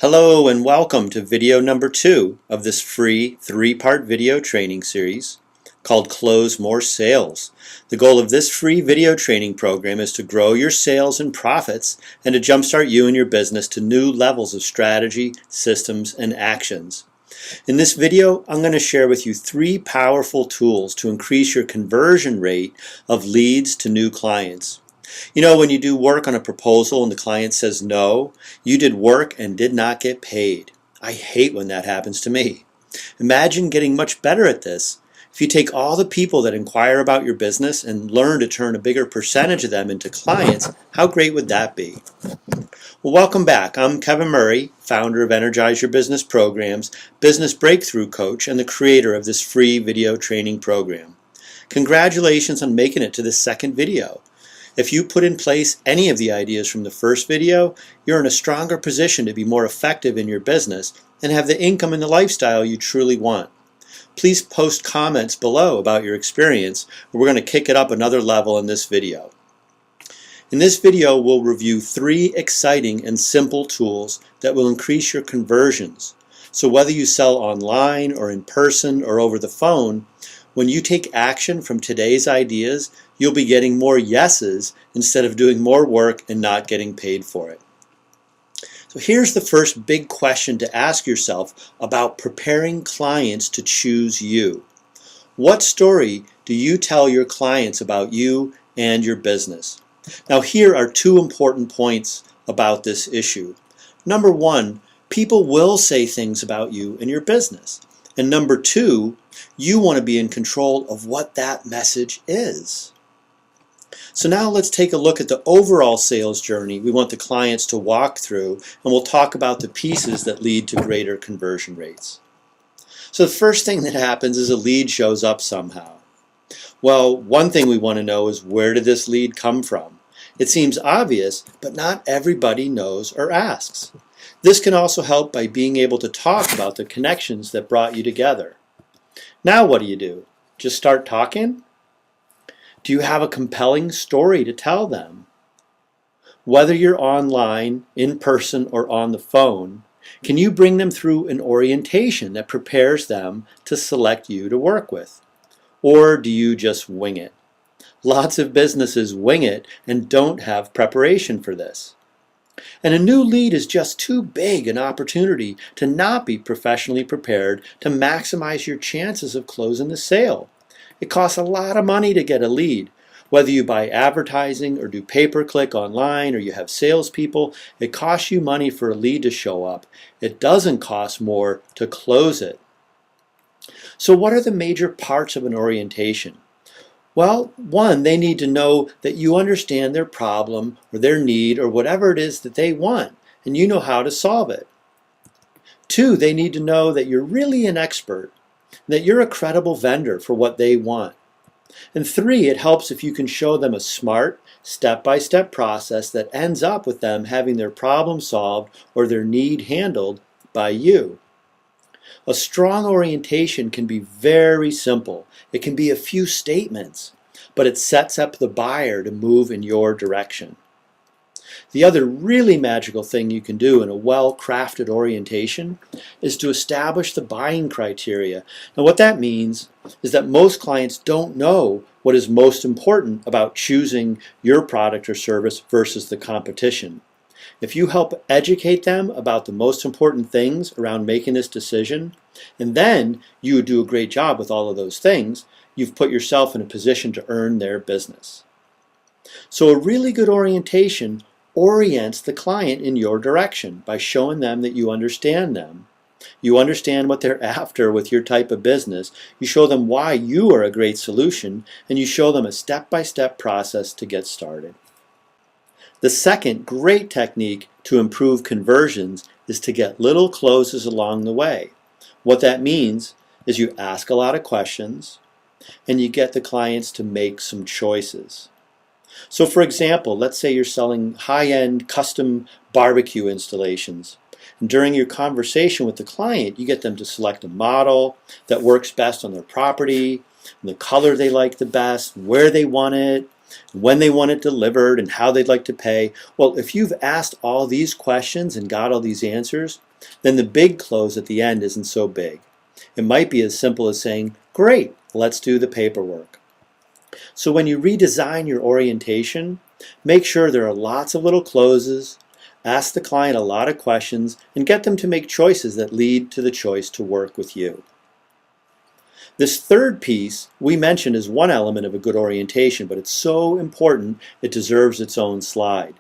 Hello and welcome to video number 2 of this free 3-part video training series called Close More Sales. The goal of this free video training program is to grow your sales and profits and to jumpstart you and your business to new levels of strategy, systems, and actions. In this video, I'm going to share with you 3 powerful tools to increase your conversion rate of leads to new clients. You know, when you do work on a proposal and the client says no, you did work and did not get paid. I hate when that happens to me. Imagine getting much better at this. If you take all the people that inquire about your business and learn to turn a bigger percentage of them into clients, how great would that be? Well, welcome back. I'm Kevin Murray, founder of Energize Your Business Programs, business breakthrough coach, and the creator of this free video training program. Congratulations on making it to this second video. If you put in place any of the ideas from the first video, you're in a stronger position to be more effective in your business and have the income and the lifestyle you truly want. Please post comments below about your experience, or we're going to kick it up another level in this video. In this video, we'll review 3 exciting and simple tools that will increase your conversions. So whether you sell online or in person or over the phone, when you take action from today's ideas, you'll be getting more yeses instead of doing more work and not getting paid for it. So here's the first big question to ask yourself about preparing clients to choose you. What story do you tell your clients about you and your business? Now here are 2 important points about this issue. Number 1, people will say things about you and your business. And number 2, you want to be in control of what that message is. So now let's take a look at the overall sales journey we want the clients to walk through, and we'll talk about the pieces that lead to greater conversion rates. So the first thing that happens is a lead shows up somehow. Well, one thing we want to know is, where did this lead come from? It seems obvious, but not everybody knows or asks. This can also help by being able to talk about the connections that brought you together. Now what do? Just start talking? Do you have a compelling story to tell them? Whether you're online, in person, or on the phone, can you bring them through an orientation that prepares them to select you to work with? Or do you just wing it? Lots of businesses wing it and don't have preparation for this. And a new lead is just too big an opportunity to not be professionally prepared to maximize your chances of closing the sale. It costs a lot of money to get a lead. Whether you buy advertising or do pay-per-click online or you have salespeople, it costs you money for a lead to show up. It doesn't cost more to close it. So what are the major parts of an orientation? Well, 1, they need to know that you understand their problem or their need or whatever it is that they want, and you know how to solve it. 2, they need to know that you're really an expert, that you're a credible vendor for what they want. And 3, it helps if you can show them a smart, step-by-step process that ends up with them having their problem solved or their need handled by you. A strong orientation can be very simple. It can be a few statements, but it sets up the buyer to move in your direction. The other really magical thing you can do in a well-crafted orientation is to establish the buying criteria. Now what that means is that most clients don't know what is most important about choosing your product or service versus the competition. If you help educate them about the most important things around making this decision, and then you do a great job with all of those things, you've put yourself in a position to earn their business. So a really good orientation orients the client in your direction by showing them that you understand them. You understand what they're after with your type of business. You show them why you are a great solution, and you show them a step-by-step process to get started. The second great technique to improve conversions is to get little closes along the way. What that means is you ask a lot of questions and you get the clients to make some choices. So for example, let's say you're selling high-end custom barbecue installations. And during your conversation with the client, you get them to select a model that works best on their property, the color they like the best, where they want it, when they want it delivered, and how they'd like to pay. Well, if you've asked all these questions and got all these answers, then the big close at the end isn't so big. It might be as simple as saying, great, let's do the paperwork. So when you redesign your orientation, make sure there are lots of little closes, ask the client a lot of questions, and get them to make choices that lead to the choice to work with you. This third piece we mentioned is one element of a good orientation, but it's so important it deserves its own slide.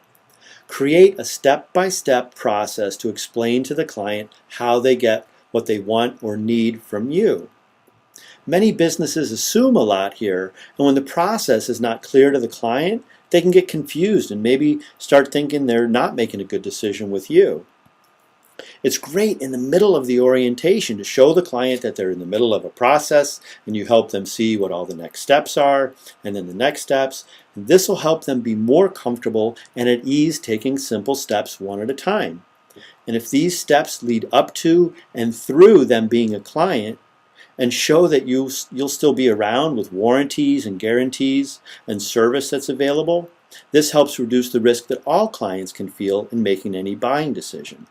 Create a step-by-step process to explain to the client how they get what they want or need from you. Many businesses assume a lot here, and when the process is not clear to the client, they can get confused and maybe start thinking they're not making a good decision with you. It's great in the middle of the orientation to show the client that they're in the middle of a process, and you help them see what all the next steps are, and then the next steps. And this will help them be more comfortable and at ease taking simple steps one at a time. And if these steps lead up to and through them being a client, and show that you'll still be around with warranties and guarantees and service that's available, this helps reduce the risk that all clients can feel in making any buying decision.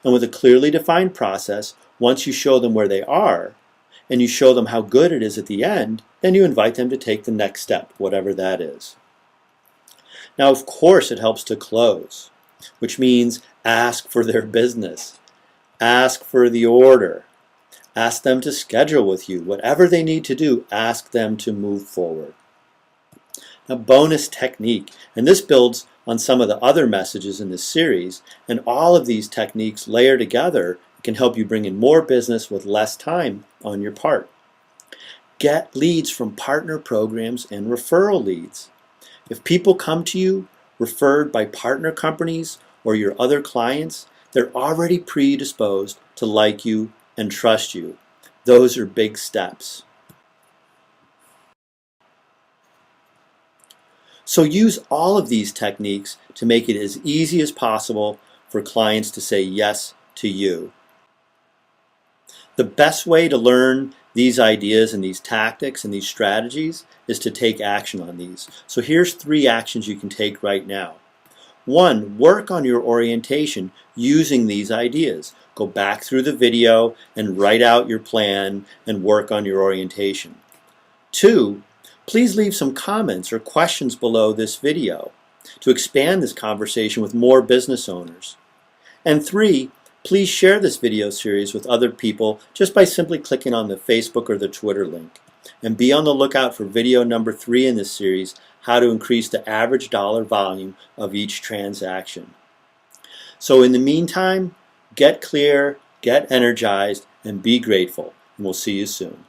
And with a clearly defined process, once you show them where they are, and you show them how good it is at the end, then you invite them to take the next step, whatever that is. Now, of course, it helps to close, which means ask for their business, ask for the order, ask them to schedule with you. Whatever they need to do, ask them to move forward. Now, bonus technique, and this builds on some of the other messages in this series, and all of these techniques layer together can help you bring in more business with less time on your part. Get leads from partner programs and referral leads. If people come to you referred by partner companies or your other clients, they're already predisposed to like you and trust you. Those are big steps. So use all of these techniques to make it as easy as possible for clients to say yes to you. The best way to learn these ideas and these tactics and these strategies is to take action on these. So here's 3 actions you can take right now. 1, work on your orientation using these ideas. Go back through the video and write out your plan and work on your orientation. 2, please leave some comments or questions below this video to expand this conversation with more business owners. And 3, please share this video series with other people just by simply clicking on the Facebook or the Twitter link. And be on the lookout for video number 3 in this series, how to increase the average dollar volume of each transaction. So in the meantime, get clear, get energized, and be grateful. And we'll see you soon.